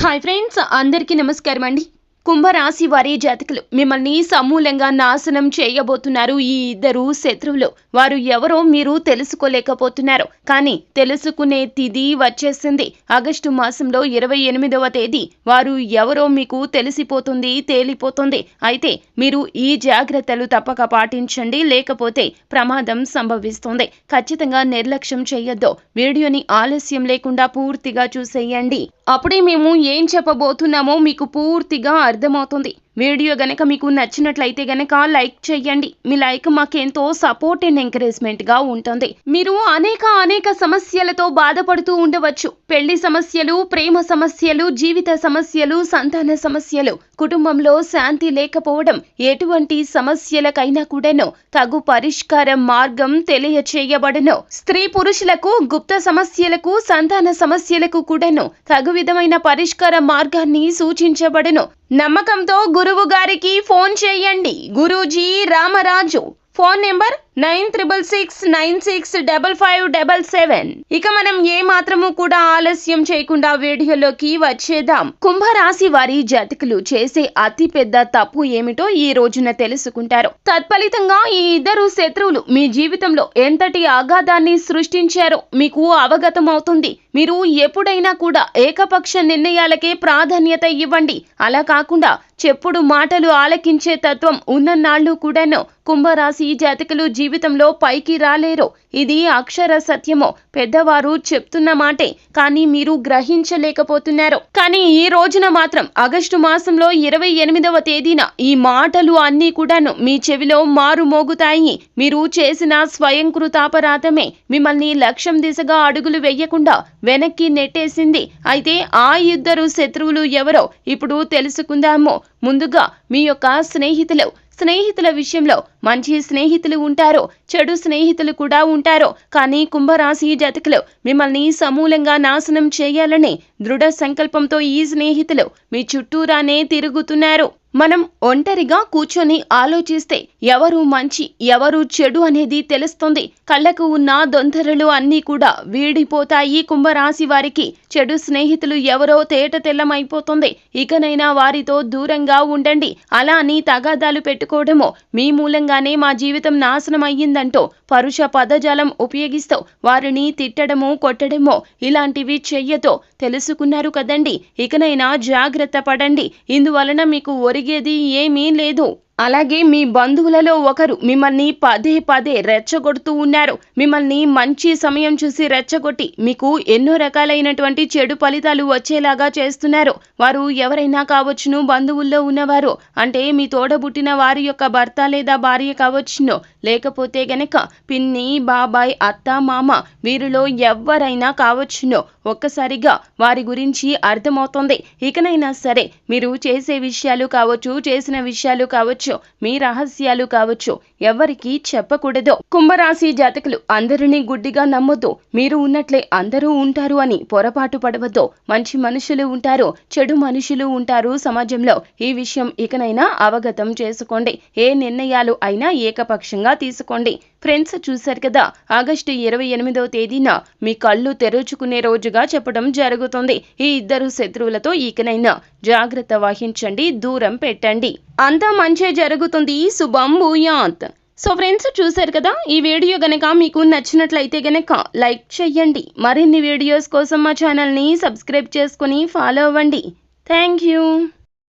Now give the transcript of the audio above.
Hi friends, అందరికీ నమస్కారం అండి. కుంభరాశి వారి జాతకులు మిమ్మల్ని సమూలంగా నాశనం చేయబోతున్నారు. ఈ ఇద్దరు శత్రువులు. వారు ఎవరో మీరు తెలుసుకోలేకపోతున్నారు. కానీ తెలుసుకునే తిథి వచ్చేసింది. ఆగస్టు మాసంలో 28వ తేదీ వారు ఎవరో మీకు తెలిసిపోతుంది, తేలిపోతుంది. అయితే మీరు ఈ జాగ్రత్తలు తప్పక పాటించండి, లేకపోతే ప్రమాదం సంభవిస్తుంది. ఖచ్చితంగా నిర్లక్ష్యం చేయొద్దు. వీడియోని ఆలస్యం లేకుండా పూర్తిగా చూసేయండి. అప్పుడే మేము ఏం చెప్పబోతున్నామో మీకు పూర్తిగా అర్థమవుతుంది. వీడియో గనక మీకు నచ్చినట్లయితే గనక లైక్ చేయండి. మీ లైక్ మాకెంతో సపోర్ట్ అండ్ ఎంకరేజ్మెంట్ గా ఉంటుంది. మీరు అనేక సమస్యలతో బాధపడుతూ ఉండవచ్చు. పెళ్లి సమస్యలు, ప్రేమ సమస్యలు, జీవిత సమస్యలు, సంతాన సమస్యలు, కుటుంబంలో శాంతి లేకపోవడం, ఎటువంటి సమస్యలకైనా కూడాను తగు పరిష్కార మార్గం తెలియచేయబడను. స్త్రీ పురుషులకు గుప్త సమస్యలకు, సంతాన సమస్యలకు కూడాను తగు విధమైన పరిష్కార మార్గాన్ని సూచించబడను. నమ్మకంతో గురువు గారికి ఫోన్ చేయండి. గురూజీ రామరాజు. Phone number 9696955577. ఇక మనం ఏ మాత్రము కూడా ఆలస్యం చేయకుండా వీడియోలోకి వచ్చేద్దాం. కుంభరాశి వారి జాతకులు చేసే అతి పెద్ద తప్పు ఏమిటో ఈ రోజున తెలుసుకుంటారు. తత్ఫలితంగా ఈ ఇద్దరు శత్రువులు మీ జీవితంలో ఎంతటి ఆఘాతాన్ని సృష్టించారో మీకు అవగతం అవుతుంది. మీరు ఎప్పుడైనా కూడా ఏకపక్ష నిర్ణయాలకే ప్రాధాన్యత ఇవ్వండి. అలా కాకుండా చెప్పుడు మాటలు ఆలకించే తత్వం ఉన్ననాళ్ళు కూడాను కుంభరాశి జాతకులు జీవితంలో పైకి రాలేరు. ఇది అక్షర సత్యమో. పెద్దవారు చెప్తున్న మాటే, కానీ మీరు గ్రహించలేకపోతున్నారు. కానీ ఈ రోజున మాత్రం ఆగస్టు మాసంలో 28వ తేదీన ఈ మాటలు అన్నీ కూడాను మీ చెవిలో మారుమోగుతాయి. మీరు చేసిన స్వయంకృతాపరాధమే మిమ్మల్ని లక్ష్యం దిశగా అడుగులు వెయ్యకుండా వెనక్కి నెట్టేసింది. అయితే ఆ ఇద్దరు శత్రువులు ఎవరో ఇప్పుడు తెలుసుకుందాము. ముందుగా మీ యొక్క స్నేహితుల విషయంలో మంచి స్నేహితులు ఉంటారు, చెడు స్నేహితులు కూడా ఉంటారు. కానీ కుంభరాశి జాతకులు మిమ్మల్ని సమూలంగా నాశనం చేయాలని దృఢ సంకల్పంతో ఈ స్నేహితులు మీ చుట్టూరానే తిరుగుతున్నారు. మనం ఒంటరిగా కూర్చొని ఆలోచిస్తే ఎవరు మంచి ఎవరు చెడు అనేది తెలుస్తుంది. కళ్ళకు ఉన్న దొంతరలు అన్నీ కూడా వీడిపోతాయి. కుంభరాశి వారికి చెడు స్నేహితులు ఎవరో తేట తెల్లమైపోతుంది. ఇకనైనా వారితో దూరంగా ఉండండి. అలా అని తగాదాలు పెట్టుకోవడమో, మీ మూలంగానే మా జీవితం నాశనం అయ్యిందంటూ పరుష పదజాలం ఉపయోగిస్తూ వారిని తిట్టడము, కొట్టడమో ఇలాంటివి చెయ్యతో తెలుసుకున్నారు కదండి. ఇకనైనా జాగ్రత్త పడండి. ఇందువలన మీకు ఒరిగేది ఏమీ లేదు. అలాగే మీ బంధువులలో ఒకరు మిమ్మల్ని పదే రెచ్చగొడుతూ ఉన్నారు. మిమ్మల్ని మంచి సమయం చూసి రెచ్చగొట్టి మీకు ఎన్నో రకాలైనటువంటి చెడు ఫలితాలు వచ్చేలాగా చేస్తున్నారు. వారు ఎవరైనా కావచ్చును, బంధువుల్లో ఉన్నవారు అంటే మీ తోడబుట్టిన వారి యొక్క భర్త లేదా భార్య కావచ్చును, లేకపోతే గనక పిన్ని, బాబాయ్, అత్త, మామ, వీరిలో ఎవరైనా కావచ్చును. ఒక్కసారిగా వారి గురించి అర్థమవుతుంది. ఇకనైనా సరే మీరు చేసే విషయాలు కావచ్చు, చేసిన విషయాలు కావచ్చు, మీ రహస్యాలు కావచ్చు, ఎవరికి చెప్పకూడదు. కుంభరాశి జాతకులు అందరినీ గుడ్డిగా నమ్మొద్దు. మీరు ఉన్నట్లే అందరూ ఉంటారు అని పొరపాటు పడవద్దు. మంచి మనుషులు ఉంటారు, చెడు మనుషులు ఉంటారు సమాజంలో. ఈ విషయం ఇకనైనా అవగతం చేసుకోండి. ఏ నిర్ణయాలు అయినా ఏకపక్షంగా తీసుకోండి. ఫ్రెండ్స్, చూశారు కదా, ఆగస్టు 28వ తేదీన మీ కళ్ళు తెరుచుకునే రోజుగా చెప్పడం జరుగుతుంది. ఈ ఇద్దరు శత్రువులతో ఇకనైనా జాగ్రత్త వహించండి, దూరం పెట్టండి. అంతా మంచే జరుగుతుంది. శుభం భూయాత్. సో ఫ్రెండ్స్, చూశారు కదా, ఈ వీడియో గనక మీకు నచ్చినట్లయితే గనక లైక్ చేయండి. మరిన్ని వీడియోస్ కోసం మా ఛానల్ని సబ్స్క్రైబ్ చేసుకుని ఫాలో అవ్వండి. Thank you.